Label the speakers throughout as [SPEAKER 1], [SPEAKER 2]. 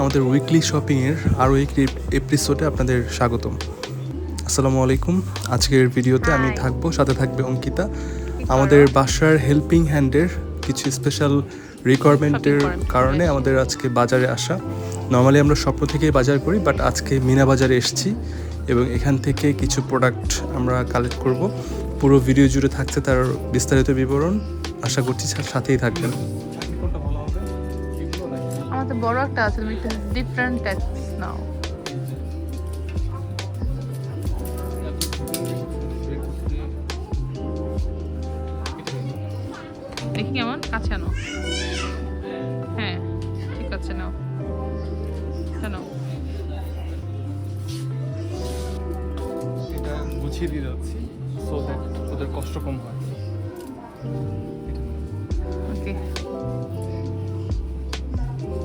[SPEAKER 1] আমাদের উইকলি শপিংয়ের আরও একটি এপিসোডে আপনাদের স্বাগতম। আসসালামু আলাইকুম। আজকের ভিডিওতে আমি থাকবো, সাথে থাকবে অঙ্কিতা। আমাদের বাসার হেল্পিং হ্যান্ডের কিছু স্পেশাল রিকোয়ারমেন্টের কারণে আমাদের আজকে বাজারে আসা। নর্মালি আমরা স্বপ্ন থেকেই বাজার করি, বাট আজকে মিনা বাজারে এসেছি এবং এখান থেকে কিছু প্রোডাক্ট আমরা কালেক্ট করব। পুরো ভিডিও জুড়ে থাকছে তার বিস্তারিত বিবরণ, আশা করছি সাথেই থাকবেন।
[SPEAKER 2] আমাদের বড় একটা আছে, তুমি একটু ডিফারেন্ট টাইপস নাও। দেখি কেমন, কাছে আনো। হ্যাঁ ঠিক আছে, নাও কেন
[SPEAKER 1] এটা গুছিয়ে দিয়ে যাচ্ছি সো দ্যাট ওদের কষ্ট কম হয়।
[SPEAKER 2] ওকে,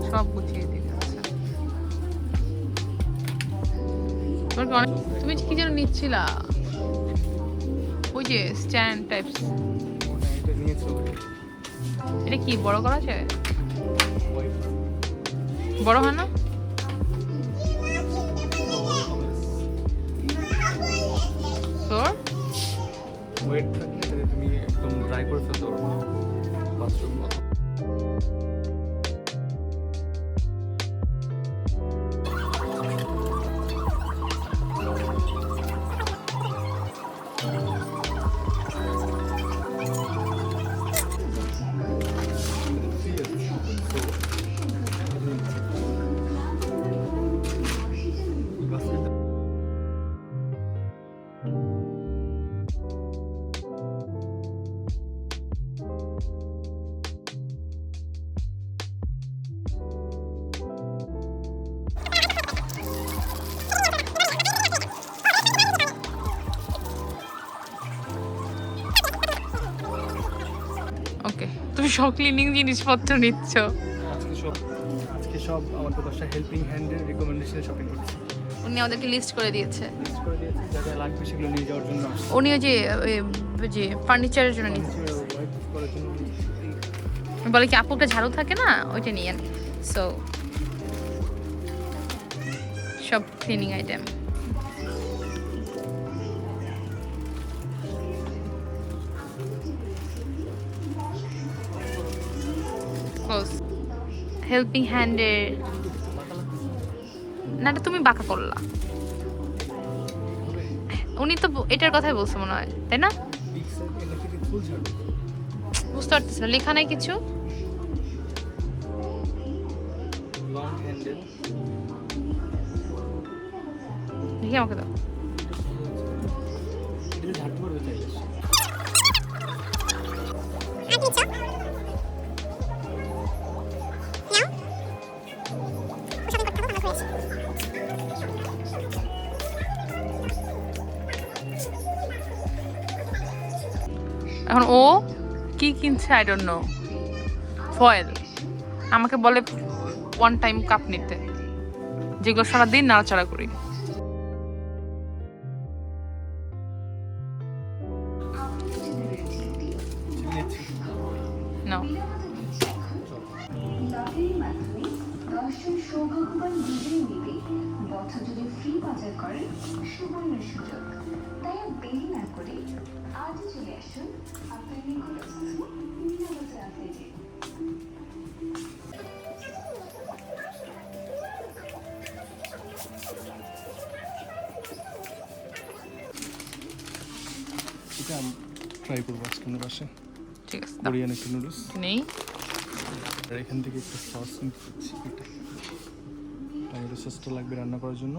[SPEAKER 2] সব গুছিয়ে দিয়ে যাচ্ছে। তুমি কি যেন নিচ্ছিলা, ওই যে স্ট্যান্ড টাইপস, এটা কি বড় করা আছে? বড় হয় না? তোর
[SPEAKER 1] ওয়েট থাকলে তুমি একদম ড্রাই করে ফেলতে পারো বাথরুম।
[SPEAKER 2] ওকে, তুমি সব ক্লিনিং জিনিসপত্র নিচ্ছ।
[SPEAKER 1] আজকে সব আমাদের বাসায় হেল্পিং হ্যান্ডের রিকমেন্ডেশনে শপিং করছি।
[SPEAKER 2] উনি আমাদেরকে লিস্ট করে দিয়েছে,
[SPEAKER 1] লিস্ট করে দিয়েছি যা যা লাগবে সেগুলো নিয়ে যাওয়ার জন্য।
[SPEAKER 2] উনি ওই যে ফার্নিচারের জন্য নিচ্ছে,
[SPEAKER 1] ওয়াইপ করার জন্য
[SPEAKER 2] বলে কি আপু একটা ঝাড়ু থাকে না, ওইটা নিয়ে সো সব ক্লিনিং আইটেম। হেল্পিং হ্যান্ডের না, এটা তুমি বাঁকা করলা। উনি তো এটার কথাই বলছে মনে হয়, তাই না? বুঝতে পারতেছি না, লেখা নাই কিছু। দেখি আমাকে দাও। এখন ও কি কিনছে আই ডোন্ট নো। ফয়েল আমাকে বলে ওয়ান টাইম কাপ নিতে, যেগুলো সারাদিন নাড়াচাড়া করি। নাও।
[SPEAKER 3] সৌভাগ্যবান বিজয়ী নিবে বছর যদি ফ্রি বাজার করেন সুবর্ণ সুযোগ। তাই আর দেরি না করে আজই চলে আসুন আপনার নিকটস্থ মিনা বাজার আউটলেটে।
[SPEAKER 1] এটা আমি ট্রাই করবো আজকে আমার বাসায়।
[SPEAKER 2] ঠিক আছে,
[SPEAKER 1] কোরিয়ান একটা নুডলস
[SPEAKER 2] নেই।
[SPEAKER 1] আর এখান থেকে একটা সস নিতে চাচ্ছি, এটা টমেটো সসটা লাগবে রান্না করার জন্য।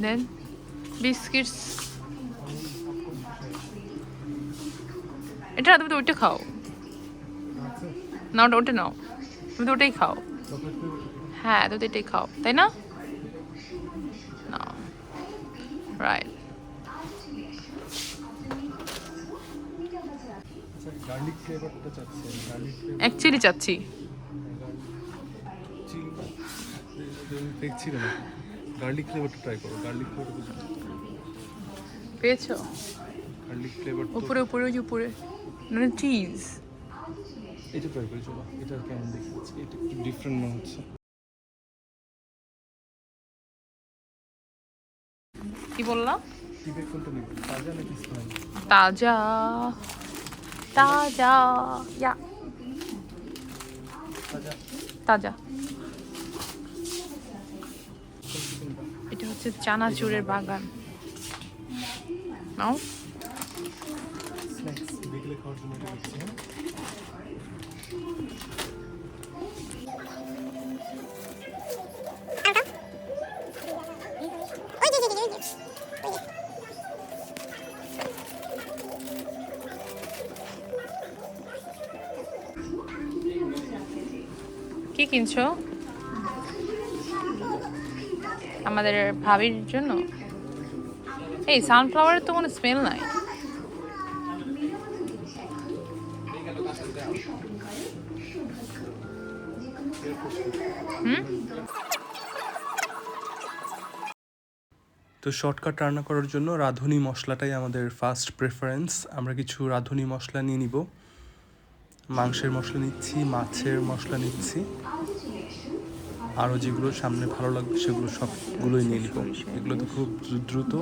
[SPEAKER 2] দেন বিস্কিটস, এটা তুমি তো ওইটা খাও না, ওটা নাও, তুমি তো ওটাই খাও। হ্যাঁ তুমি তো এটাই খাও, তাই না? না, রাইট।
[SPEAKER 1] গার্লিক ফ্লেভারটা চাচ্ছি, গার্লিক ফ্লেভার
[SPEAKER 2] অ্যাকচুয়ালি চাচ্ছি।
[SPEAKER 1] দেখছি না, গার্লিক ফ্লেভারটা ট্রাই করো। গার্লিক ফ্লেভারটা
[SPEAKER 2] পেয়েছো?
[SPEAKER 1] গার্লিক ফ্লেভার
[SPEAKER 2] উপরে উপরে ওই যে উপরে, মানে চিজ।
[SPEAKER 1] এটা ট্রাই করে চলো, এটা কেমন দেখি, এটা একটু ডিফারেন্ট মনে হচ্ছে।
[SPEAKER 2] কি বললাম?
[SPEAKER 1] টিপে কোনটা নিবি, তাজা নাকি স্নান?
[SPEAKER 2] তাজা তাজা ইয়া
[SPEAKER 1] তাজা
[SPEAKER 2] তাজা।
[SPEAKER 1] কোনটা?
[SPEAKER 2] এটা হচ্ছে চানাচুরের বাগান। নাও।
[SPEAKER 1] স্ন্যাক্স বিকেলে খাওয়ার জন্য এটা দেখছি। হ্যাঁ
[SPEAKER 2] কি কিনছো? আমাদের ভাবির জন্য। এই সানফ্লাওয়ারের তো কোনো স্মেল নাই।
[SPEAKER 1] তো শর্টকাট রান্না করার জন্য রাঁধুনি মশলাটাই আমাদের ফার্স্ট প্রেফারেন্স। আমরা কিছু রাঁধুনি মশলা নিয়ে নিব। মাংসের মশলা নিচ্ছি, মাছের মশলা নিচ্ছি, আরও যেগুলো সামনে ভালো লাগবে সেগুলো সবগুলোই নিয়ে নিব। এগুলো তো খুব দ্রুত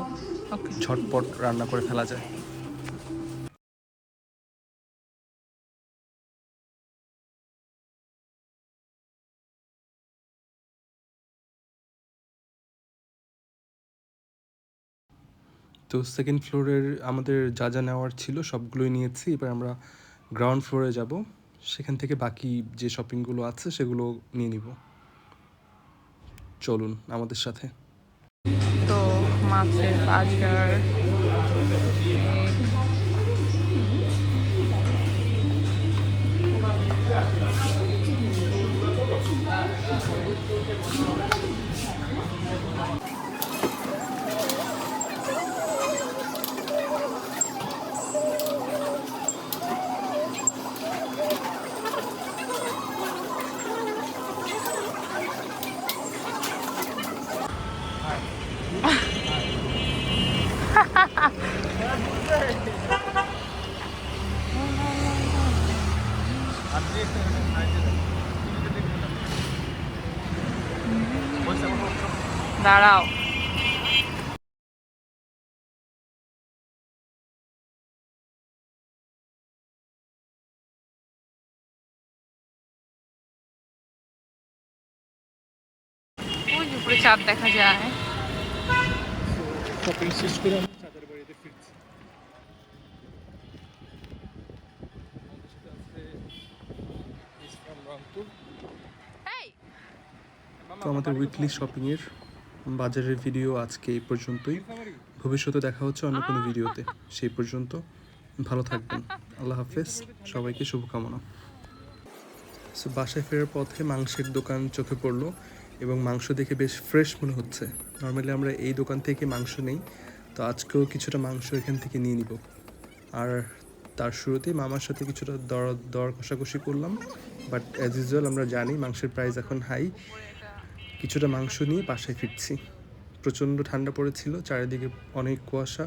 [SPEAKER 1] ঝটপট রান্না করে ফেলা যায়। তো সেকেন্ড ফ্লোরের আমাদের যা যা নেওয়ার ছিল সবগুলোই নিয়েছি। এবার আমরা গ্রাউন্ড ফ্লোরে যাব, সেখান থেকে বাকি যে শপিংগুলো আছে সেগুলো নিয়ে নিব। চলুন আমাদের সাথে।
[SPEAKER 2] তো মাছের বাজার, দাঁড়াও। ওই যে উপরে চাঁদ দেখা যায়।
[SPEAKER 1] শপিং শেষ করে আমরা চাঁদের বাড়িতে ফিরছি। তো আমাদের উইকলি শপিংয়ের বাজারের ভিডিও আজকে এই পর্যন্তই। ভবিষ্যতে দেখা হচ্ছে অন্য কোনো ভিডিওতে। সেই পর্যন্ত ভালো থাকবেন। আল্লাহ হাফেজ, সবাইকে শুভকামনা। সো বাসায় ফেরার পথে মাংসের দোকান চোখে পড়লো এবং মাংস দেখে বেশ ফ্রেশ মনে হচ্ছে। নর্মালি আমরা এই দোকান থেকে মাংস নেই, তো আজকেও কিছুটা মাংস এখান থেকে নিয়ে নিব। আর তার শুরুতেই মামার সাথে কিছুটা দর কষাকষি করলাম, বাট অ্যাজ ইউজুয়াল আমরা জানি মাংসের প্রাইস এখন হাই। কিছুটা মাংস নিয়ে বাসায় ফিরছি। প্রচণ্ড ঠান্ডা পড়েছিল, চারিদিকে অনেক কুয়াশা।